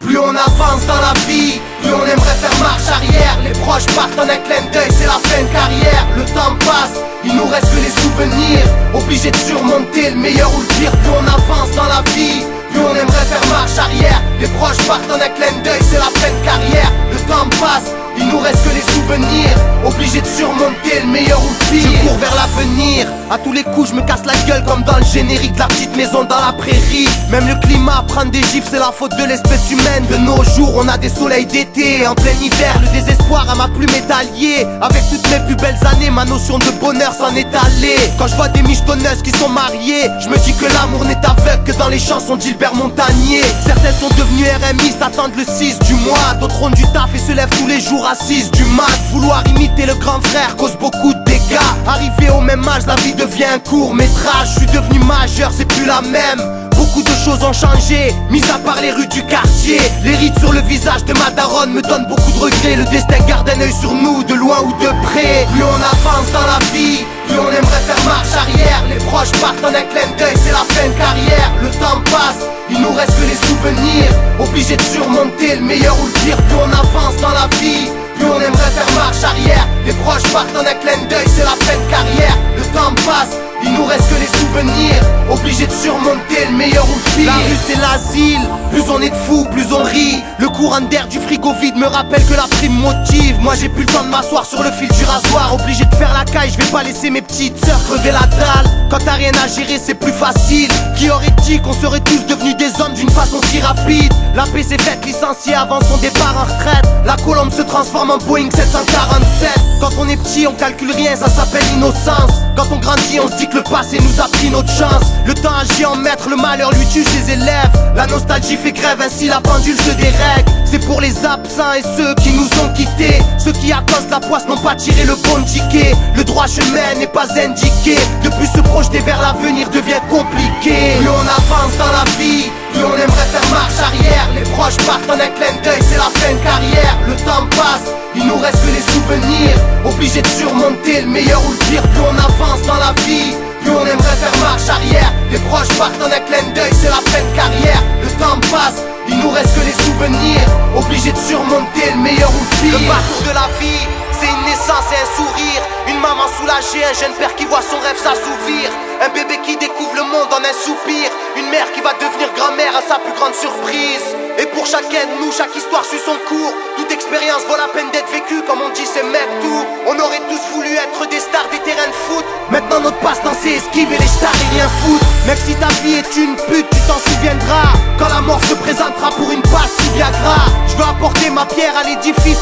Plus on avance dans la vie, plus on aimerait faire marche arrière. Les proches partent en un clin d'œil, c'est la fin de carrière. Le temps passe, il nous reste que les souvenirs. Obligé de surmonter le meilleur ou le pire. Plus on avance dans la vie, plus on aimerait faire marche arrière. Les proches partent en un clin d'œil, c'est la fin de carrière. Le temps passe, il nous reste que les souvenirs. Obligé de surmonter le meilleur ou le pire. Je cours vers l'avenir, à tous les coups je me casse la gueule comme dans le générique de la petite maison dans la prairie. Même le climat, prendre des gifs c'est la faute de l'espèce humaine. De nos jours on a des soleils d'été, en plein hiver le désespoir à ma plume est allié. Avec toutes mes plus belles années, ma notion de bonheur s'en est allée. Quand je vois des michetonneuses qui sont mariées, je me dis que l'amour n'est aveugle que dans les chansons d'Hilbert Montagnier. Certaines sont devenues RMistes, attendent le 6 du mois. D'autres ont du taf et se lèvent tous les jours à 6 du mat. Vouloir imiter le grand frère cause beaucoup de dégâts. Arrivé au même âge, la vie devient un court métrage. Je suis devenu majeur, c'est plus la même. Beaucoup de choses ont changé, mis à part les rues du quartier. Les rides sur le visage de ma daronne me donnent beaucoup de regrets. Le destin garde un œil sur nous, de loin ou de près. Plus on avance dans la vie, plus on aimerait faire marche arrière. Les proches partent en un clin d'œil, c'est la fin de carrière. Le temps passe, il nous reste que les souvenirs. Obligé de surmonter le meilleur ou le pire. Plus on avance dans la vie, plus on aimerait faire marche arrière. Les proches partent en un clin d'œil, c'est la fin de carrière. Le temps passe, il nous reste que les souvenirs. Obligé de surmonter le meilleur ou le pire. La rue c'est l'asile, plus on est de fous, plus on rit. Le courant d'air du frigo vide me rappelle que la prime motive. Moi j'ai plus le temps de m'asseoir sur le fil du rasoir. Obligé de faire la caille, je vais pas laisser mes petites sœurs crever la dalle. Quand t'as rien à gérer c'est plus facile. Qui aurait dit qu'on serait tous devenus des hommes d'une façon si rapide? La paix s'est faite licenciée avant son départ en retraite. La colombe se transforme en Boeing 747. Quand on est petit on calcule rien, ça s'appelle l'innocence. Quand on grandit on se dit que le passé nous a pris notre chance. Le temps agit en maître, le malheur lui tue ses élèves. La nostalgie fait grève, ainsi la pendule se dérègle. C'est pour les absents et ceux qui nous ont quittés. Ceux qui à cause de la poisse n'ont pas tiré le bon ticket. Le droit chemin n'est pas indiqué. Depuis se projeter vers l'avenir devient compliqué. Plus on avance dans la vie, plus on aimerait faire marche arrière. Les proches partent en un clin d'œil, c'est la fin de carrière. Le temps passe, il nous reste que les souvenirs. Obligé de surmonter le meilleur ou le pire. Plus on avance dans la vie, plus on aimerait faire marche arrière. Les proches partent en un clin d'œil, c'est la fin de carrière. Le temps passe, il nous reste que les souvenirs. Obligé de surmonter le meilleur ou le pire. Le parcours de la vie, c'est une naissance et un sourire. Une maman soulagée, un jeune père qui voit son rêve s'assouvir. Un bébé qui découvre le monde en un soupir. Une mère qui va devenir grand-mère à sa plus grande surprise. Et pour chacun de nous, chaque histoire suit son cours. Toute expérience vaut la peine d'être vécue, comme on dit c'est mec tout. On aurait tous voulu être des stars des terrains de foot. Maintenant notre passe-temps c'est esquiver les stars et rien foutre. Mec si ta vie est une pute, tu t'en souviendras. Quand la mort se présentera pour une passe si Viagra. Je veux apporter ma pierre à l'édifice.